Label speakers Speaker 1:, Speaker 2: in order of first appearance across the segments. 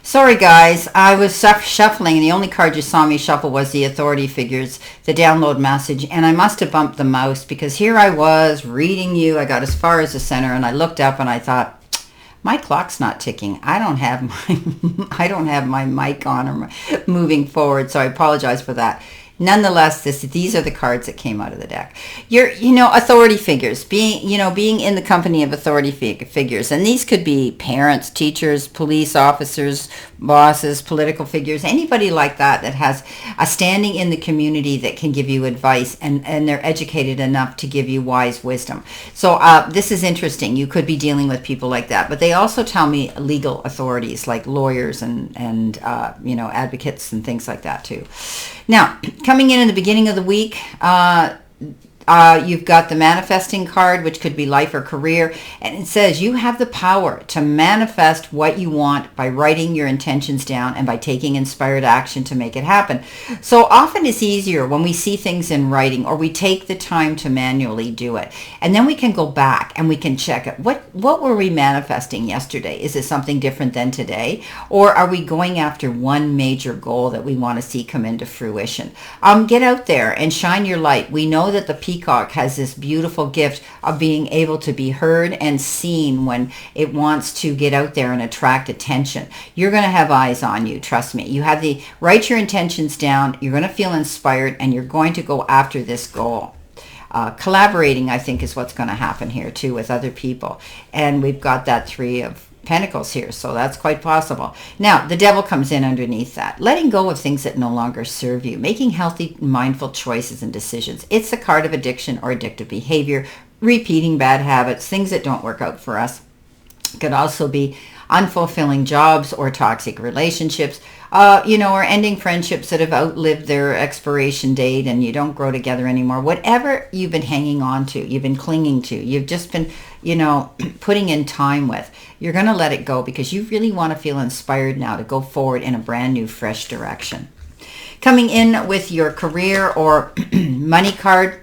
Speaker 1: Sorry, guys. I was shuffling, and the only card you saw me shuffle was the authority figures, the download message, and I must have bumped the mouse because here I was reading you. I got as far as the center, and I looked up and I thought, my clock's not ticking. I don't have my I don't have my mic on or moving forward, so I apologize for that. Nonetheless, these are the cards that came out of the deck. Authority figures, being in the company of authority figures, and these could be parents, teachers, police officers, bosses, political figures, anybody like that has a standing in the community that can give you advice, and they're educated enough to give you wise wisdom. So this is interesting. You could be dealing with people like that, but they also tell me legal authorities like lawyers and advocates and things like that too. Now, coming in the beginning of the week, you've got the manifesting card, which could be life or career, and it says you have the power to manifest what you want by writing your intentions down and by taking inspired action to make it happen. So often it's easier when we see things in writing or we take the time to manually do it, and then we can go back and we can check it. What were we manifesting yesterday? Is it something different than today, or are we going after one major goal that we want to see come into fruition? Get out there and shine your light. We know that the peacock has this beautiful gift of being able to be heard and seen when it wants to get out there and attract attention. You're going to have eyes on you, trust me. You have write your intentions down, you're going to feel inspired, and you're going to go after this goal. Collaborating, I think, is what's going to happen here too with other people. And we've got that Three of Pentacles here, so that's quite possible. Now, the devil comes in underneath that. Letting go of things that no longer serve you. Making healthy, mindful choices and decisions. It's a card of addiction or addictive behavior. Repeating bad habits, things that don't work out for us. It could also be unfulfilling jobs or toxic relationships, or ending friendships that have outlived their expiration date and you don't grow together anymore. Whatever you've been hanging on to, you've been clinging to, you've just been, putting in time with, you're going to let it go because you really want to feel inspired now to go forward in a brand new, fresh direction. Coming in with your career or money card,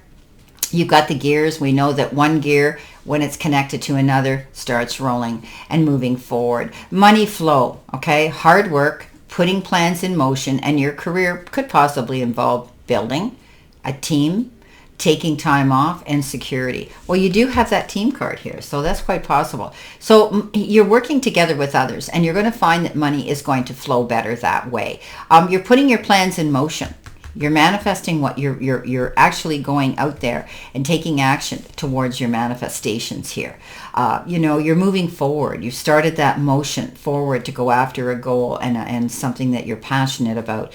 Speaker 1: you've got the gears. We know that one gear, when it's connected to another, starts rolling and moving forward. Money flow, okay? Hard work, putting plans in motion, and your career could possibly involve building a team, taking time off, and security. Well, you do have that team card here, so that's quite possible. So you're working together with others, and you're going to find that money is going to flow better that way. You're putting your plans in motion. You're manifesting what you're actually going out there and taking action towards your manifestations here. You're moving forward. You started that motion forward to go after a goal and something that you're passionate about.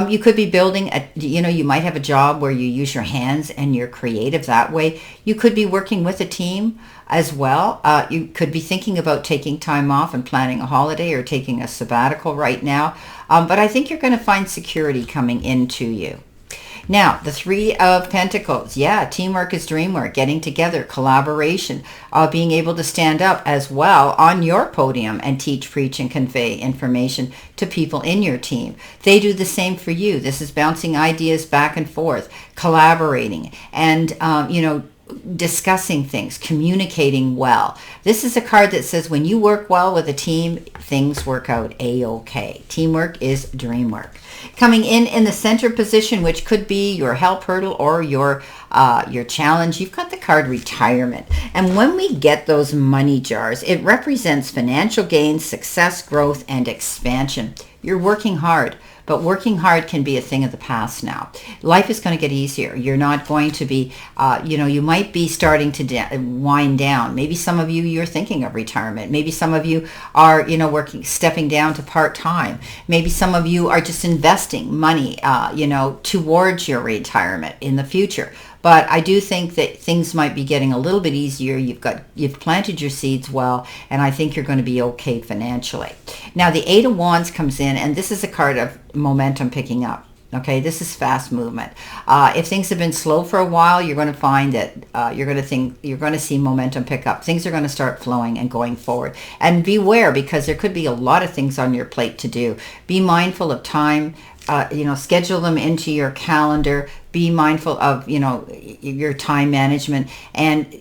Speaker 1: You could be building you might have a job where you use your hands and you're creative that way. You could be working with a team as well. You could be thinking about taking time off and planning a holiday or taking a sabbatical right now. But I think you're going to find security coming into you. Now, the Three of Pentacles. Yeah, teamwork is dream work, getting together, collaboration, being able to stand up as well on your podium and teach, preach, and convey information to people in your team. They do the same for you. This is bouncing ideas back and forth, collaborating, and, discussing things, communicating well. This is a card that says when you work well with a team, things work out A-OK. Teamwork is dream work. Coming in the center position, which could be your help hurdle or your challenge, you've got the card retirement. And when we get those money jars, it represents financial gains, success, growth, and expansion. You're working hard. But working hard can be a thing of the past now. Life is going to get easier. You're not going to be, you might be starting to wind down. Maybe some of you're thinking of retirement. Maybe some of you are, stepping down to part-time. Maybe some of you are just investing money, towards your retirement in the future. But I do think that things might be getting a little bit easier. You've planted your seeds well, and I think you're going to be okay financially. Now, the Eight of Wands comes in, and this is a card of momentum picking up. Okay, this is fast movement. If things have been slow for a while, you're going to find that you're going to see momentum pick up. Things are going to start flowing and going forward. And beware, because there could be a lot of things on your plate to do. Be mindful of time. Schedule them into your calendar. be mindful of, your time management, and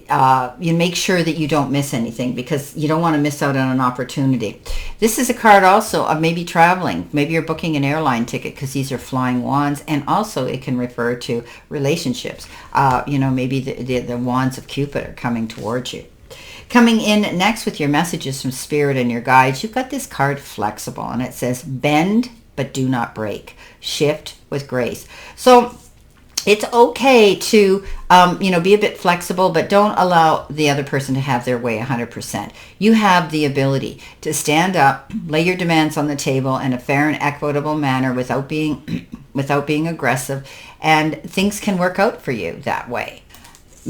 Speaker 1: you make sure that you don't miss anything, because you don't want to miss out on an opportunity. This is a card also of maybe traveling. Maybe you're booking an airline ticket, because these are flying wands, and also it can refer to relationships. Maybe the wands of Cupid are coming towards you. Coming in next with your messages from Spirit and your guides, you've got this card Flexible, and it says bend but do not break. Shift with grace. So it's okay to, be a bit flexible, but don't allow the other person to have their way 100%. You have the ability to stand up, lay your demands on the table in a fair and equitable manner without being aggressive, and things can work out for you that way.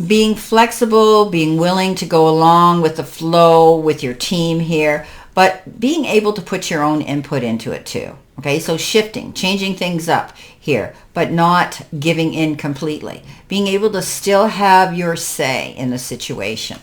Speaker 1: Being flexible, being willing to go along with the flow with your team here, but being able to put your own input into it too. Okay, so shifting, changing things up here, but not giving in completely. Being able to still have your say in the situation.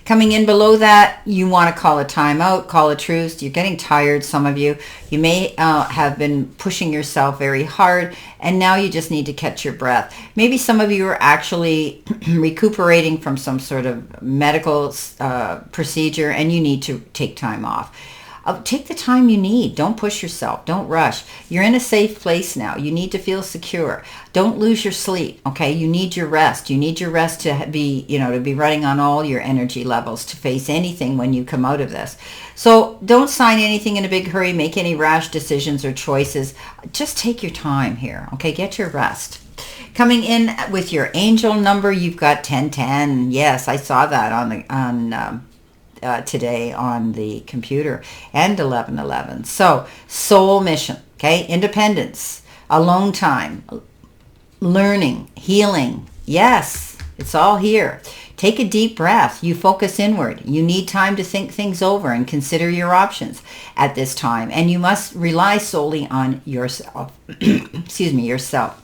Speaker 1: Coming in below that, you want to call a timeout, call a truce. You're getting tired, some of you. You may have been pushing yourself very hard, and now you just need to catch your breath. Maybe some of you are actually recuperating from some sort of medical procedure, and you need to take time off. Take the time you need. Don't push yourself. Don't rush. You're in a safe place now. You need to feel secure. Don't lose your sleep. Okay. You need your rest. You need your rest to be, to be running on all your energy levels to face anything when you come out of this. So don't sign anything in a big hurry. Make any rash decisions or choices. Just take your time here. Okay. Get your rest. Coming in with your angel number, you've got 1010. Yes, I saw that today on the computer, and 1111. So soul mission, okay, independence, alone time, learning, healing. Yes, it's all here. Take a deep breath. You focus inward. You need time to think things over and consider your options at this time, and you must rely solely on yourself. Yourself.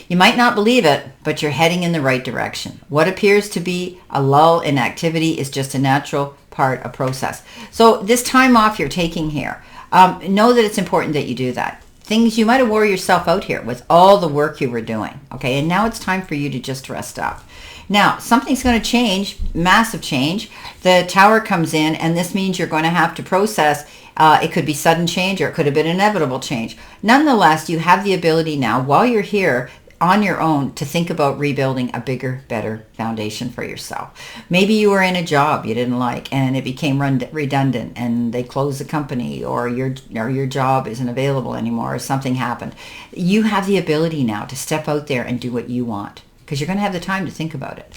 Speaker 1: You might not believe it, but you're heading in the right direction. What appears to be a lull in activity is just a natural part of process. So this time off you're taking here, know that it's important that you do that. Things you might have wore yourself out here with all the work you were doing, okay? And now it's time for you to just rest up. Now, something's going to change, massive change. The Tower comes in, and this means you're going to have to process. It could be sudden change, or it could have been inevitable change. Nonetheless, you have the ability now, while you're here, on your own, to think about rebuilding a bigger, better foundation for yourself. Maybe you were in a job you didn't like, and it became redundant, and they closed the company, or your job isn't available anymore, or something happened. You have the ability now to step out there and do what you want, because you're going to have the time to think about it.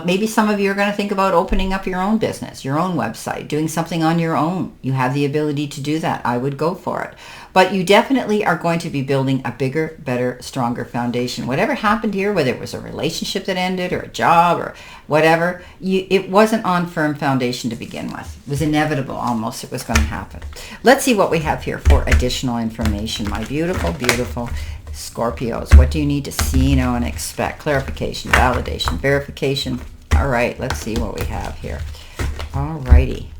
Speaker 1: Maybe some of you are going to think about opening up your own business, your own website, doing something on your own. You have the ability to do that. I would go for it. But you definitely are going to be building a bigger, better, stronger foundation. Whatever happened here, whether it was a relationship that ended or a job or whatever, it wasn't on firm foundation to begin with. It was inevitable almost it was going to happen. Let's see what we have here for additional information. My beautiful, beautiful Scorpios. What do you need to see, know, and expect? Clarification, validation, verification. All right, let's see what we have here. All righty.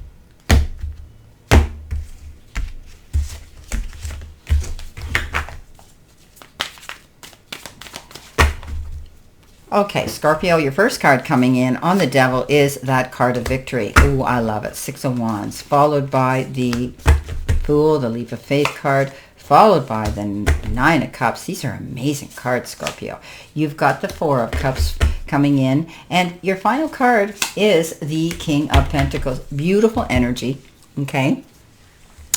Speaker 1: Okay, Scorpio, your first card coming in on the Devil is that card of victory. Ooh, I love it. Six of Wands, followed by the Fool, the Leap of Faith card, followed by the Nine of Cups. These are amazing cards, Scorpio. You've got the Four of Cups coming in, and your final card is the King of Pentacles. Beautiful energy, okay?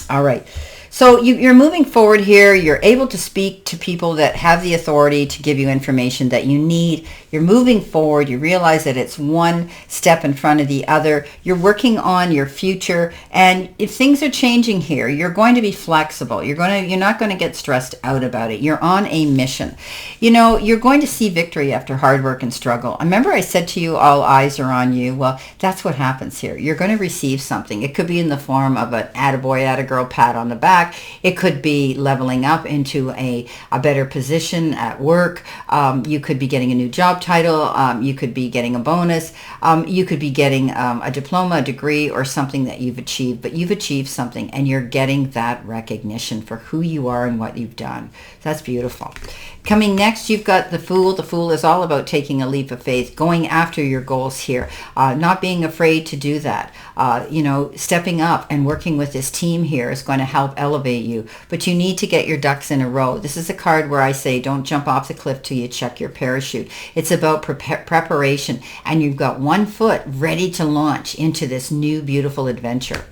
Speaker 1: All right. So you're moving forward here. You're able to speak to people that have the authority to give you information that you need. You're moving forward. You realize that it's one step in front of the other. You're working on your future. And if things are changing here, you're going to be flexible. You're not going to get stressed out about it. You're on a mission. You're going to see victory after hard work and struggle. Remember I said to you, all eyes are on you. Well, that's what happens here. You're going to receive something. It could be in the form of an attaboy, attagirl pat on the back. back. It could be leveling up into a better position at work. You could be getting a new job title. You could be getting a bonus. You could be getting a diploma, a degree, or something that you've achieved. But you've achieved something, and you're getting that recognition for who you are and what you've done. That's beautiful. Coming next, you've got the Fool. The Fool is all about taking a leap of faith, going after your goals here, not being afraid to do that. Stepping up and working with this team here is going to help elevate you. But you need to get your ducks in a row. This is a card where I say don't jump off the cliff till you check your parachute. It's about preparation, and you've got one foot ready to launch into this new beautiful adventure.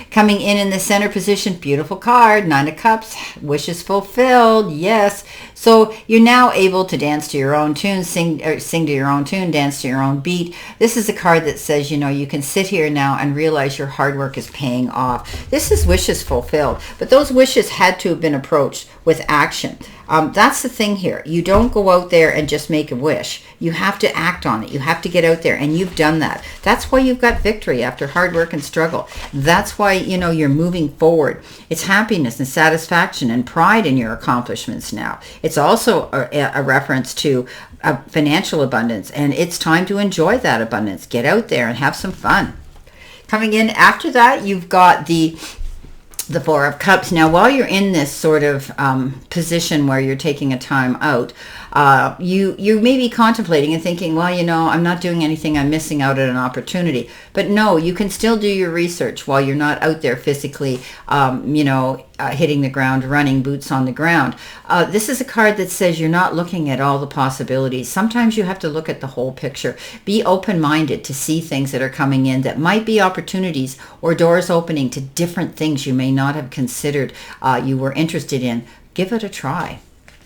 Speaker 1: Coming in the center position, beautiful card, 9 of Cups, wishes fulfilled, yes. So you're now able to dance to your own tune, sing to your own tune, dance to your own beat. This is a card that says, you can sit here now and realize your hard work is paying off. This is wishes fulfilled, but those wishes had to have been approached with action. That's the thing here. You don't go out there and just make a wish. You have to act on it. You have to get out there, and you've done that. That's why you've got victory after hard work and struggle. That's why, you're moving forward. It's happiness and satisfaction and pride in your accomplishments now. It's also a reference to financial abundance, and it's time to enjoy that abundance. Get out there and have some fun. Coming in after that, you've got the 4 of Cups. Now, while you're in this sort of position where you're taking a time out, you may be contemplating and thinking, well, I'm not doing anything. I'm missing out on an opportunity. But no, you can still do your research while you're not out there physically, hitting the ground running, boots on the ground. This is a card that says you're not looking at all the possibilities. Sometimes you have to look at the whole picture. Be open-minded to see things that are coming in that might be opportunities or doors opening to different things you may not have considered you were interested in. Give it a try.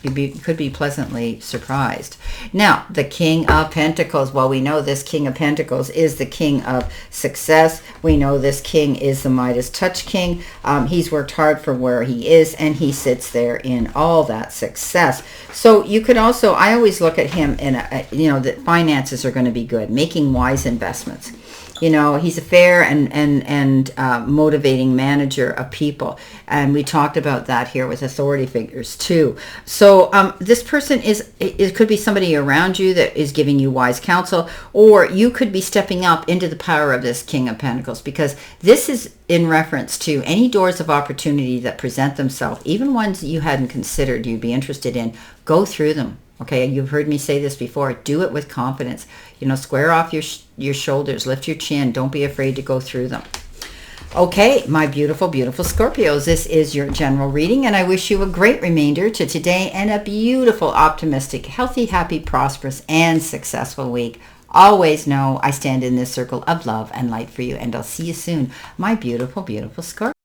Speaker 1: You could be pleasantly surprised. Now, the King of Pentacles. Well, we know this King of Pentacles is the King of Success. We know this King is the Midas Touch King. He's worked hard for where he is, and he sits there in all that success. So you could also, I always look at him in, that finances are going to be good, making wise investments. He's a fair and motivating manager of people. And we talked about that here with authority figures too. So this person it could be somebody around you that is giving you wise counsel, or you could be stepping up into the power of this King of Pentacles, because this is in reference to any doors of opportunity that present themselves, even ones that you hadn't considered you'd be interested in. Go through them. Okay, you've heard me say this before. Do it with confidence. Square off your shoulders, lift your chin. Don't be afraid to go through them. Okay, my beautiful, beautiful Scorpios, this is your general reading, and I wish you a great remainder to today and a beautiful, optimistic, healthy, happy, prosperous, and successful week. Always know I stand in this circle of love and light for you, and I'll see you soon, my beautiful, beautiful Scorpio.